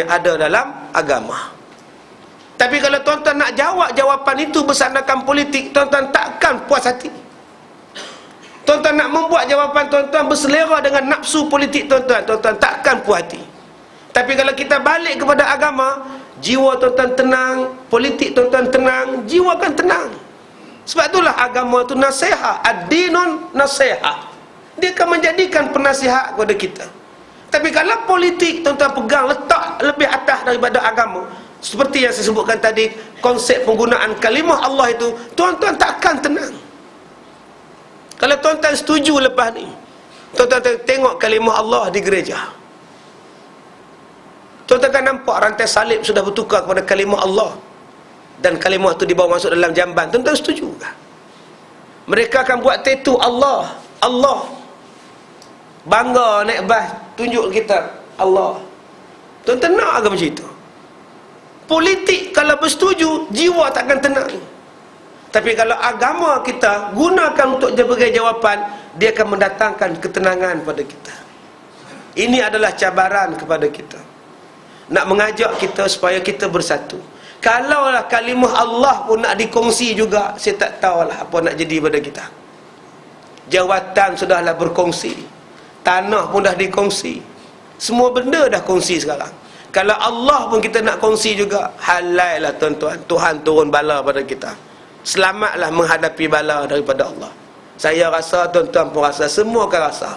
yang ada dalam agama. Tapi kalau tuan-tuan nak jawab jawapan itu bersandarkan politik, tuan-tuan takkan puas hati. Tuan-tuan nak membuat jawapan tuan-tuan berselera dengan nafsu politik tuan-tuan, tuan-tuan takkan puas hati. Tapi kalau kita balik kepada agama, jiwa tuan-tuan tenang, politik tuan-tuan tenang, jiwa kan tenang. Sebab itulah agama itu nasihat, ad-dinun nasihat. Dia akan menjadikan penasihat kepada kita. Tapi kalau politik tuan-tuan pegang letak lebih atas daripada agama, seperti yang saya sebutkan tadi, konsep penggunaan kalimah Allah itu, tuan-tuan takkan tenang. Kalau tuan-tuan setuju lepas ni, tuan-tuan tengok kalimah Allah di gereja, tuan-tuan akan nampak rantai salib sudah bertukar kepada kalimah Allah, dan kalimah itu dibawa masuk dalam jamban. Tuan-tuan setuju tak? Mereka akan buat tattoo Allah, Allah, bangga naik bas tunjuk kita Allah. Tuan-tuan nak ke macam itu? Politik kalau bersetuju, jiwa takkan tenang. Tapi kalau agama kita gunakan untuk sebagai jawapan, dia akan mendatangkan ketenangan pada kita. Ini adalah cabaran kepada kita, nak mengajak kita supaya kita bersatu. Kalaulah kalimah Allah pun nak dikongsi juga, saya tak tahulah apa nak jadi pada kita. Jawatan sudahlah berkongsi, tanah pun dah dikongsi, semua benda dah kongsi sekarang. Kalau Allah pun kita nak kongsi juga, halailah tuan-tuan, Tuhan turun bala pada kita. Selamatlah menghadapi bala daripada Allah. Saya rasa, tuan-tuan pun rasa, semua akan rasa.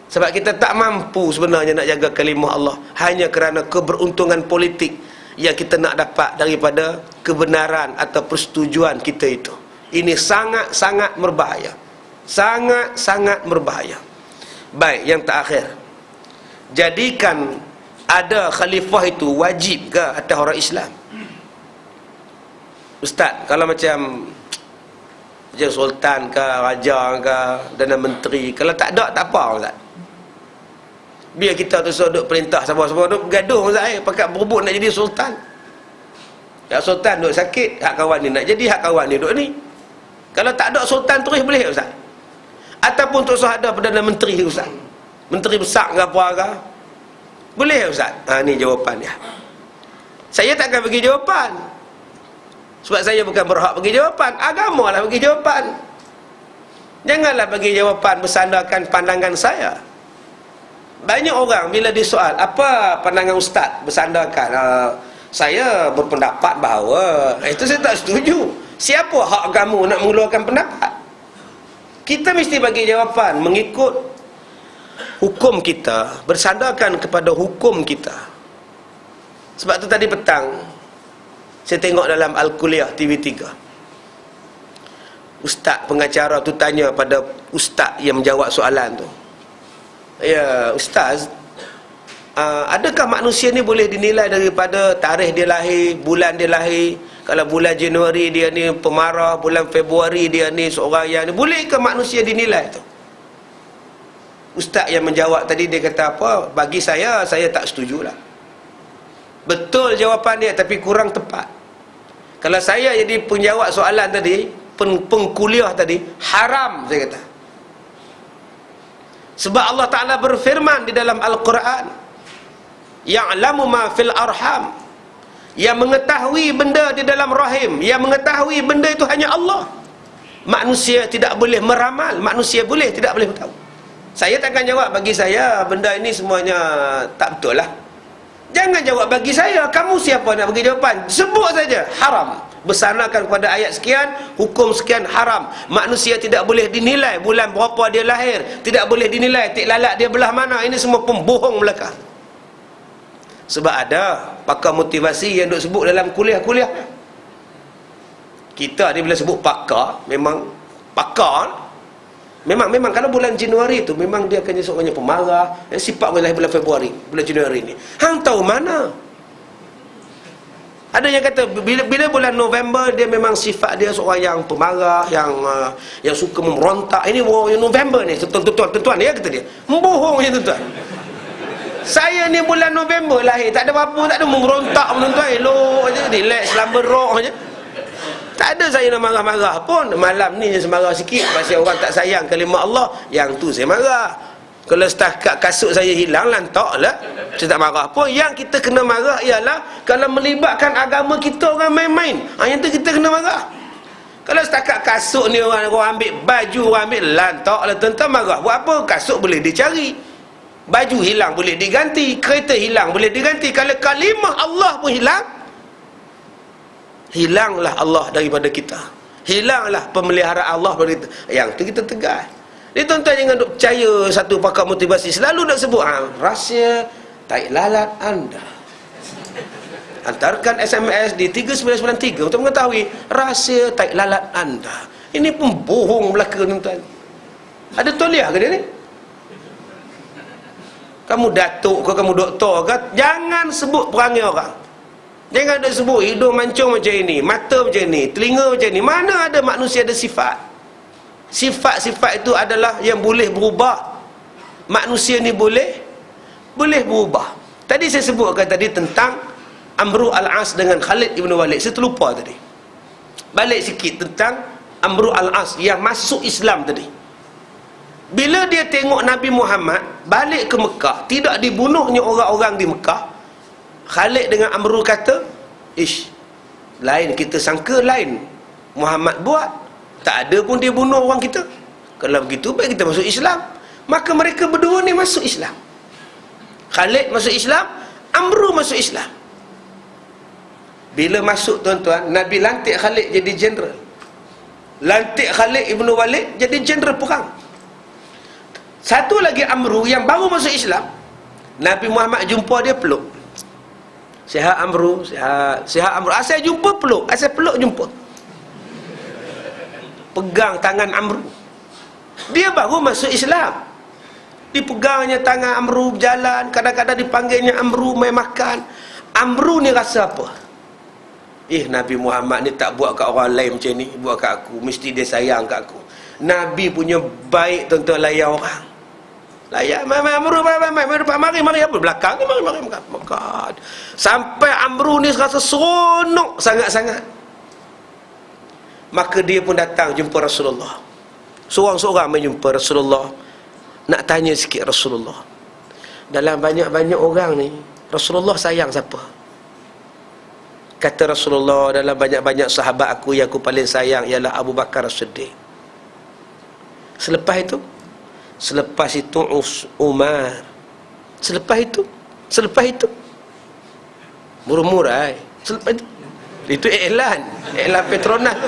Sebab kita tak mampu sebenarnya nak jaga kalimah Allah, hanya kerana keberuntungan politik yang kita nak dapat daripada kebenaran atau persetujuan kita itu. Ini sangat-sangat berbahaya. Sangat-sangat berbahaya. Baik, yang terakhir, jadikan ada khalifah itu wajib ke atas orang Islam? Ustaz, kalau macam sultan ke, raja ke, dan menteri, kalau tak ada, tak apa Ustaz. Biar kita tu duduk perintah sama-sama, duduk bergaduh Ustaz, pakat berebut nak jadi sultan. Ya, sultan duduk sakit, hak kawan ni nak jadi, hak kawan ni duduk ni. Kalau tak ada sultan terus boleh Ustaz? Ataupun tu ada Perdana Menteri Ustaz, menteri besar ke apa ke, boleh Ustaz? Ni jawapan dia. Saya takkan bagi jawapan, sebab saya bukan berhak bagi jawapan. Agama lah bagi jawapan. Janganlah bagi jawapan bersandarkan pandangan saya. Banyak orang bila disoal, apa pandangan ustaz, bersandarkan saya berpendapat bahawa, itu saya tak setuju. Siapa hak kamu nak mengeluarkan pendapat? Kita mesti bagi jawapan mengikut hukum kita, bersandarkan kepada hukum kita. Sebab tu tadi petang saya tengok dalam Al-Kuliah TV3, ustaz pengacara tu tanya pada ustaz yang menjawab soalan tu, ya ustaz, adakah manusia ni boleh dinilai daripada tarikh dia lahir, bulan dia lahir? Kalau bulan Januari dia ni pemarah, bulan Februari dia ni seorang yang ni, boleh ke manusia dinilai tu? Ustaz yang menjawab tadi dia kata apa? Bagi saya tak setujulah. Betul jawapan dia, tapi kurang tepat. Kalau saya jadi penjawab soalan tadi, pengkuliah tadi, haram saya kata. Sebab Allah Ta'ala berfirman di dalam Al-Quran, ya'lamu ma fil arham, yang mengetahui benda di dalam rahim, yang mengetahui benda itu hanya Allah. Manusia tidak boleh meramal, manusia boleh tidak boleh tahu. Saya takkan jawab bagi saya benda ini semuanya tak betul lah. Jangan jawab bagi saya. Kamu siapa nak bagi jawapan? Sebut saja haram, bersandarkan kepada ayat sekian, hukum sekian, haram. Manusia tidak boleh dinilai bulan berapa dia lahir, tidak boleh dinilai tik lalat dia belah mana. Ini semua pembohong belaka. Sebab ada pakar motivasi yang duk sebut dalam kuliah-kuliah. Kita ni bila sebut pakar, memang pakar. Memang kalau bulan Januari tu memang dia akan jadi seorang yang pemarah, sifat lahir bulan Februari, bulan Januari ni. Hang tahu mana? Ada yang kata bila bulan November dia memang sifat dia seorang yang pemarah, yang suka memberontak. Ini orang November ni, tuan-tuan ya kata dia. Membohong je tuan-tuan. Saya ni bulan November lahir, tak ada apa-apa, tak ada memberontak tuan-tuan, elok je, relax, selamba roh je. Tak ada saya nak marah-marah pun. Malam ni je semarah sikit pasal orang tak sayang kalimah Allah, yang tu saya marah. Kalau setakat kasut saya hilang, lantaklah. Saya tak marah pun. Yang kita kena marah ialah kalau melibatkan agama kita orang main-main. Yang tu kita kena marah. Kalau setakat kasut ni orang ambil baju, orang ambil, lantaklah tuan-tuan marah. Buat apa? Kasut boleh dicari. Baju hilang boleh diganti. Kereta hilang boleh diganti. Kalau kalimah Allah pun hilang, hilanglah Allah daripada kita. Hilanglah pemeliharaan Allah daripada kita. Yang tu kita tegas. Jadi tuan-tuan jangan duk percaya satu pakar motivasi selalu nak sebut rahsia tai lalat anda. Hantarkan SMS di 3993 untuk mengetahui rahsia tai lalat anda. Ini pun bohong belaka tuan-tuan. Ada toliah ke dia ni? Kamu datuk ke, kamu doktor ke, jangan sebut perangai orang. Jangan ada sebut hidung mancung macam ini, mata macam ini, telinga macam ini. Mana ada manusia ada sifat? Sifat-sifat itu adalah yang boleh berubah. Manusia ni boleh berubah. Tadi saya sebutkan tadi tentang Amru al-As dengan Khalid ibn Walid. Saya terlupa tadi. Balik sikit tentang Amru al-As yang masuk Islam tadi. Bila dia tengok Nabi Muhammad balik ke Mekah, tidak dibunuhnya orang-orang di Mekah, Khalid dengan Amru kata, lain, kita sangka lain Muhammad buat, tak ada pun dia bunuh orang kita. Kalau begitu baik kita masuk Islam. Maka mereka berdua ni masuk Islam. Khalid masuk Islam, Amru masuk Islam. Bila masuk tuan-tuan, Nabi lantik Khalid jadi jeneral. Lantik Khalid ibn Walid jadi jeneral perang. Satu lagi Amru yang baru masuk Islam, Nabi Muhammad jumpa dia, peluk. Sihat Amru, sihat Amru. Asal jumpa peluk, asal peluk jumpa. Pegang tangan Amru. Dia baru masuk Islam. Dipegangnya tangan Amru berjalan, kadang-kadang dipanggilnya Amru mai makan. Amru ni rasa apa? Nabi Muhammad ni tak buat kat orang lain macam ni, buat kat aku, mesti dia sayang kat aku. Nabi punya baik tuan-tuan, layan orang. Layan, Amru, mari apa belakang ni, mari makan. Sampai Amru ni rasa seronok sangat-sangat. Maka dia pun datang jumpa Rasulullah. Seorang-seorang main jumpa Rasulullah, nak tanya sikit Rasulullah. Dalam banyak-banyak orang ni, Rasulullah sayang siapa? Kata Rasulullah, dalam banyak-banyak sahabat aku, yang aku paling sayang ialah Abu Bakar As-Siddiq. Selepas itu Umar. Selepas itu murmurai. Selepas itu iklan Petronas tu.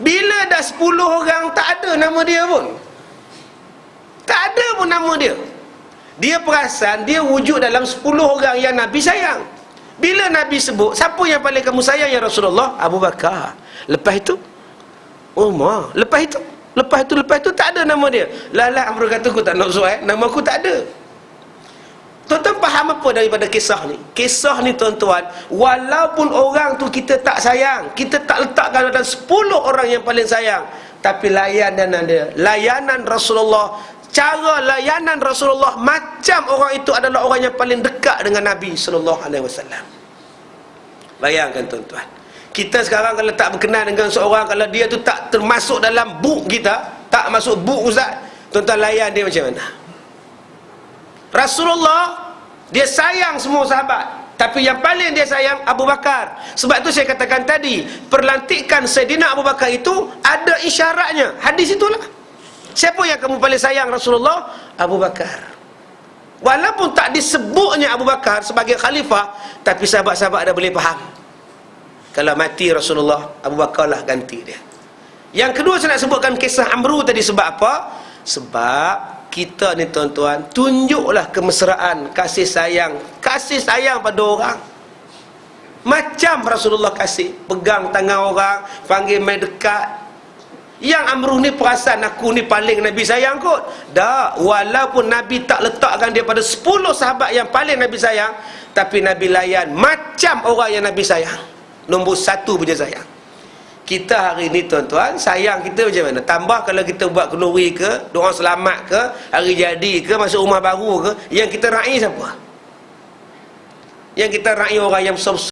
Bila dah 10 orang, tak ada nama dia pun. Tak ada pun nama dia. Dia perasan dia wujud dalam 10 orang yang Nabi sayang. Bila Nabi sebut, siapa yang paling kamu sayang ya Rasulullah? Abu Bakar. Lepas itu Umar. Lepas itu tak ada nama dia. Lala Amru kata, aku tak nak soal, nama aku tak ada. Tuan-tuan faham apa daripada kisah ni? Kisah ni tuan-tuan, walaupun orang tu kita tak sayang, kita tak letakkan dalam 10 orang yang paling sayang, tapi layanan dia, layanan Rasulullah, cara layanan Rasulullah macam orang itu adalah orang yang paling dekat dengan Nabi SAW. Bayangkan tuan-tuan, kita sekarang kalau tak berkenan dengan seorang, kalau dia tu tak termasuk dalam buk kita, tak masuk buk ustaz, tuan-tuan layan dia macam mana? Rasulullah dia sayang semua sahabat, tapi yang paling dia sayang Abu Bakar. Sebab tu saya katakan tadi, perlantikan Sayyidina Abu Bakar itu ada isyaratnya. Hadis itulah. Siapa yang kamu paling sayang Rasulullah? Abu Bakar. Walaupun tak disebutnya Abu Bakar sebagai khalifah, tapi sahabat-sahabat dah boleh faham. Kalau mati Rasulullah, Abu Bakar lah ganti dia. Yang kedua saya nak sebutkan kisah Amru tadi. Sebab apa? Sebab kita ni tuan-tuan, tunjuklah kemesraan, kasih sayang pada orang macam Rasulullah kasih. Pegang tangan orang, panggil mai dekat. Yang Amru ni perasan, aku ni paling Nabi sayang kot. Dah, walaupun Nabi tak letakkan dia pada 10 sahabat yang paling Nabi sayang, tapi Nabi layan macam orang yang Nabi sayang. Nombor 1 punya sayang. Kita hari ni tuan-tuan, sayang kita macam mana? Tambah kalau kita buat kenduri ke, doa selamat ke, hari jadi ke, masuk rumah baru ke, yang kita raih siapa? Yang kita raih orang yang besar-besar